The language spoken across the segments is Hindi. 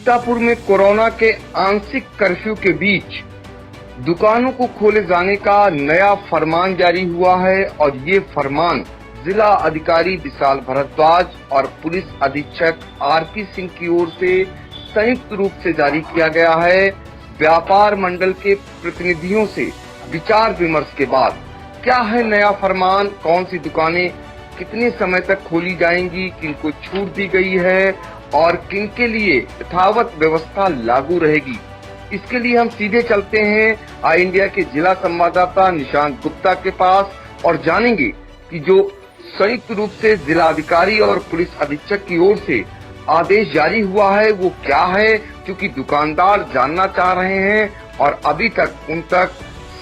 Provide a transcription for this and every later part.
सीतापुर में कोरोना के आंशिक कर्फ्यू के बीच दुकानों को खोले जाने का नया फरमान जारी हुआ है और ये फरमान जिला अधिकारी विशाल भारद्वाज और पुलिस अधीक्षक आरपी सिंह की ओर से संयुक्त रूप से जारी किया गया है। व्यापार मंडल के प्रतिनिधियों से विचार विमर्श के बाद क्या है नया फरमान, कौन सी दुकानें कितने समय तक खोली जाएंगी, किनको छूट दी गई है और किनके लिए यथावत व्यवस्था लागू रहेगी, इसके लिए हम सीधे चलते हैं आई इंडिया के जिला संवाददाता निशांत गुप्ता के पास और जानेंगे कि जो संयुक्त रूप से जिलाधिकारी और पुलिस अधीक्षक की ओर से आदेश जारी हुआ है वो क्या है, क्योंकि दुकानदार जानना चाह रहे हैं और अभी तक उन तक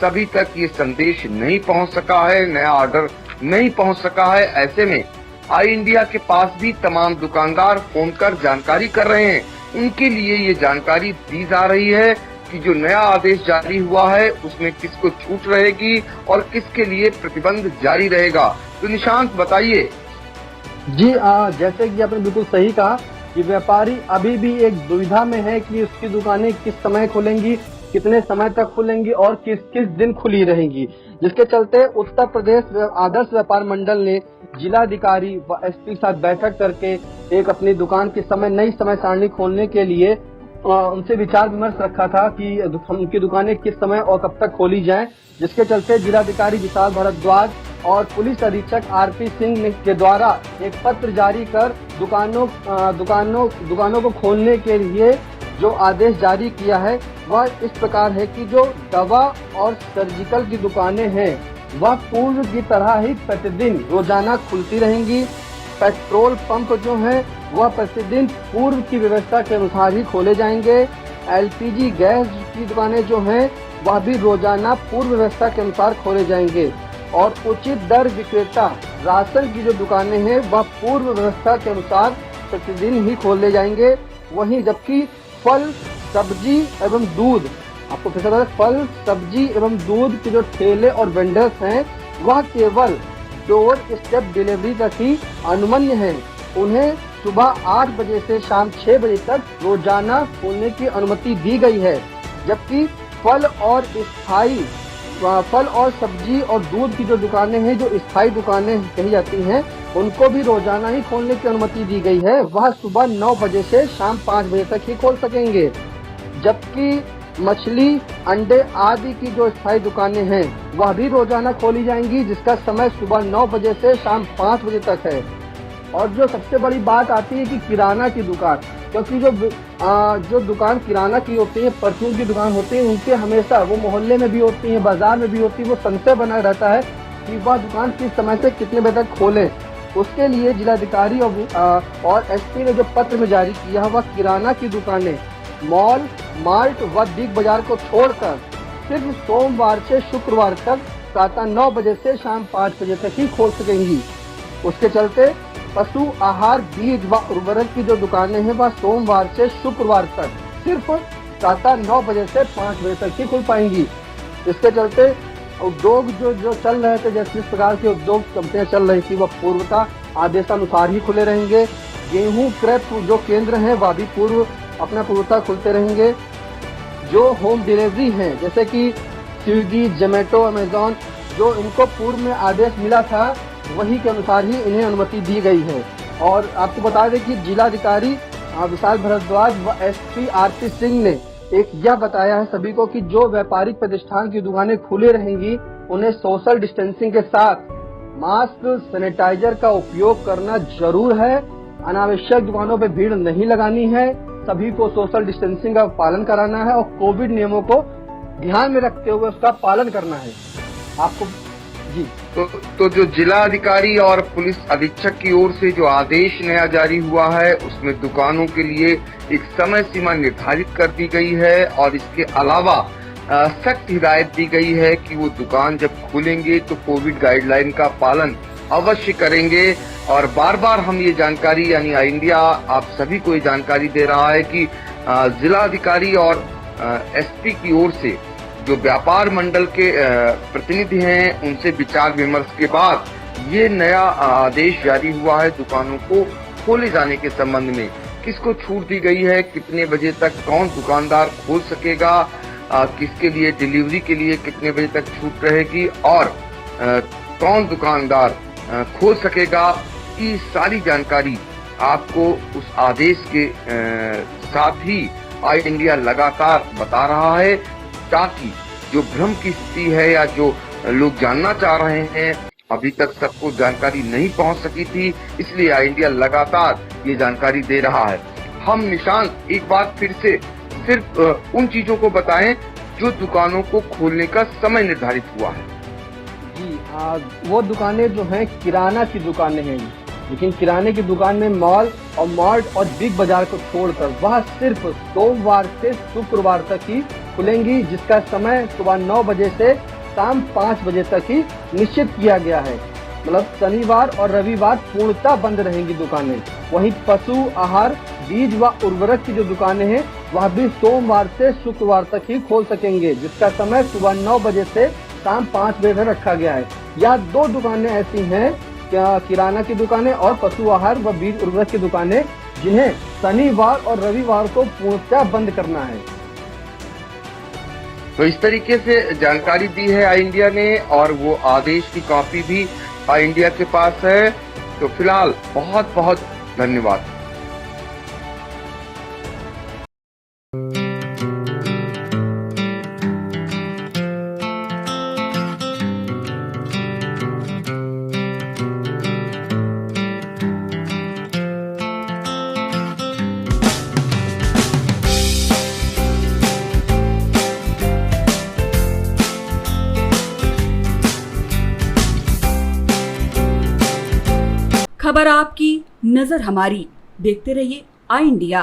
सभी तक ये संदेश नहीं पहुंच सका है, नया ऑर्डर नहीं पहुंच सका है। ऐसे में आई इंडिया के पास भी तमाम दुकानदार फोन कर जानकारी कर रहे हैं, उनके लिए ये जानकारी दी जा रही है कि जो नया आदेश जारी हुआ है उसमें किसको छूट रहेगी और किसके लिए प्रतिबंध जारी रहेगा। तो निशांत बताइए। जी जैसे कि आपने बिल्कुल सही कहा कि व्यापारी अभी भी एक दुविधा में है कि उसकी दुकानें किस समय खुलेंगी, कितने समय तक खुलेंगी और किस किस दिन खुली रहेंगी, जिसके चलते उत्तर प्रदेश आदर्श व्यापार मंडल ने जिलाधिकारी व एसपी के साथ बैठक करके एक अपनी दुकान की नई समय सारणी खोलने के लिए उनसे विचार विमर्श रखा था कि उनकी दुकानें किस समय और कब तक खोली जाएं, जिसके चलते जिलाधिकारी विशाल भारद्वाज और पुलिस अधीक्षक आरपी सिंह के द्वारा एक पत्र जारी कर दुकानों को खोलने के लिए जो आदेश जारी किया है वह इस प्रकार है कि जो दवा और सर्जिकल की दुकानें हैं वह पूर्व की तरह ही प्रतिदिन रोजाना खुलती रहेंगी। पेट्रोल पंप जो है वह प्रतिदिन पूर्व की व्यवस्था के अनुसार ही खोले जाएंगे। एलपीजी गैस की दुकानें जो हैं वह भी रोजाना पूर्व व्यवस्था के अनुसार खोले जाएंगे और उचित दर विक्रेता राशन की जो दुकानें हैं वह पूर्व व्यवस्था के अनुसार प्रतिदिन ही खोले जाएंगे। वहीं जबकि फल सब्जी एवं दूध, आपको फिर से फल सब्जी एवं दूध के जो ठेले और वेंडर्स हैं वह केवल डोर स्टेप डिलीवरी तक ही अनुमन्य है। उन्हें सुबह 8 बजे से शाम 6 बजे तक रोजाना खोलने की अनुमति दी गई है। जबकि फल और सब्जी और दूध की जो दुकानें हैं, जो स्थायी दुकानें कही जाती हैं, उनको भी रोजाना ही खोलने की अनुमति दी गई है। वह सुबह 9 बजे से शाम 5 बजे तक ही खोल सकेंगे। जबकि मछली, अंडे आदि की जो स्थायी दुकानें हैं वह भी रोजाना खोली जाएंगी, जिसका समय सुबह 9 बजे से शाम 5 बजे तक है। और जो सबसे बड़ी बात आती है कि किराना की दुकान, क्योंकि जो दुकान किराना की होती है, परचून की दुकान होती है, उनके हमेशा वो मोहल्ले में भी होती है, बाजार में भी होती है, वो संशय बना रहता है कि वह दुकान किस समय से कितने बजे तक खोले। उसके लिए जिलाधिकारी और एसपी ने जो पत्र में जारी किया वह किराना की दुकानें मॉल, मार्ट व बिग बाजार को छोड़कर सिर्फ सोमवार से शुक्रवार तक प्रातः 9 बजे से शाम 5 बजे तक ही खोल सकेंगी। उसके चलते पशु आहार, बीज व उर्वरक की जो दुकानें हैं वह सोमवार से शुक्रवार तक सिर्फ प्रातः 9 बजे से 5 बजे तक ही खुल पाएंगी। इसके चलते उद्योग जो चल रहे थे, जैसे इस प्रकार के उद्योग कंपनियां चल रही थी, वह पूर्वता आदेशानुसार ही खुले रहेंगे। गेहूं क्रय जो केंद्र हैं वह भी अपना पूर्वता खुलते रहेंगे। जो होम डिलीवरी हैं जैसे कि स्विगी, जोमेटो, अमेजॉन, जो इनको पूर्व में आदेश मिला था वही के अनुसार ही इन्हें अनुमति दी गई है। और आपको बता दें कि जिलाधिकारी विशाल भारद्वाज व एसपी आरपी सिंह ने यह बताया है सभी को कि जो व्यापारिक प्रतिष्ठान की दुकानें खुली रहेंगी उन्हें सोशल डिस्टेंसिंग के साथ मास्क, सैनिटाइजर का उपयोग करना जरूर है। अनावश्यक दुकानों पर भीड़ नहीं लगानी है, सभी को सोशल डिस्टेंसिंग का पालन कराना है और कोविड नियमों को ध्यान में रखते हुए उसका पालन करना है। आपको जी तो जो जिला अधिकारी और पुलिस अधीक्षक की ओर से जो आदेश नया जारी हुआ है उसमें दुकानों के लिए एक समय सीमा निर्धारित कर दी गई है और इसके अलावा सख्त हिदायत दी गई है कि वो दुकान जब खुलेंगे तो कोविड गाइडलाइन का पालन अवश्य करेंगे। और बार बार हम ये जानकारी यानी आई इंडिया आप सभी को ये जानकारी दे रहा है कि जिला अधिकारी और एसपी की ओर से जो व्यापार मंडल के प्रतिनिधि हैं उनसे विचार विमर्श के बाद ये नया आदेश जारी हुआ है दुकानों को खोले जाने के संबंध में। किसको छूट दी गई है, कितने बजे तक कौन दुकानदार खोल सकेगा, किसके लिए डिलीवरी के लिए कितने बजे तक छूट रहेगी और कौन दुकानदार खोल सकेगा, की सारी जानकारी आपको उस आदेश के साथ ही आई इंडिया लगातार बता रहा है, ताकि जो भ्रम की स्थिति है या जो लोग जानना चाह रहे हैं अभी तक सबको जानकारी नहीं पहुंच सकी थी, इसलिए आई इंडिया लगातार ये जानकारी दे रहा है। हम निशांत एक बार फिर से सिर्फ उन चीजों को बताएं जो दुकानों को खोलने का समय निर्धारित हुआ है। जी, वो दुकानें जो हैं किराना की दुकानें हैं, लेकिन किराने की दुकान में मॉल और मार्ट और बिग बाजार को छोड़कर वह सिर्फ सोमवार से शुक्रवार तक ही खुलेंगी, जिसका समय सुबह 9 बजे से शाम 5 बजे तक ही निश्चित किया गया है। मतलब शनिवार और रविवार पूर्णतः बंद रहेंगी दुकानें। वहीं पशु आहार, बीज व उर्वरक की जो दुकानें हैं वह भी सोमवार से शुक्रवार तक ही खोल सकेंगे, जिसका समय सुबह 9 बजे से शाम 5 बजे तक रखा गया है। यह 2 दुकानें ऐसी हैं, किराना की दुकानें और पशु आहार व बीज उर्वरक की दुकानें, जिन्हें शनिवार और रविवार को पूर्णतः बंद करना है। तो इस तरीके से जानकारी दी है आई इंडिया ने और वो आदेश की कॉपी भी आई इंडिया के पास है। तो फिलहाल बहुत बहुत धन्यवाद। खबर आपकी, नजर हमारी। देखते रहिए आई इंडिया।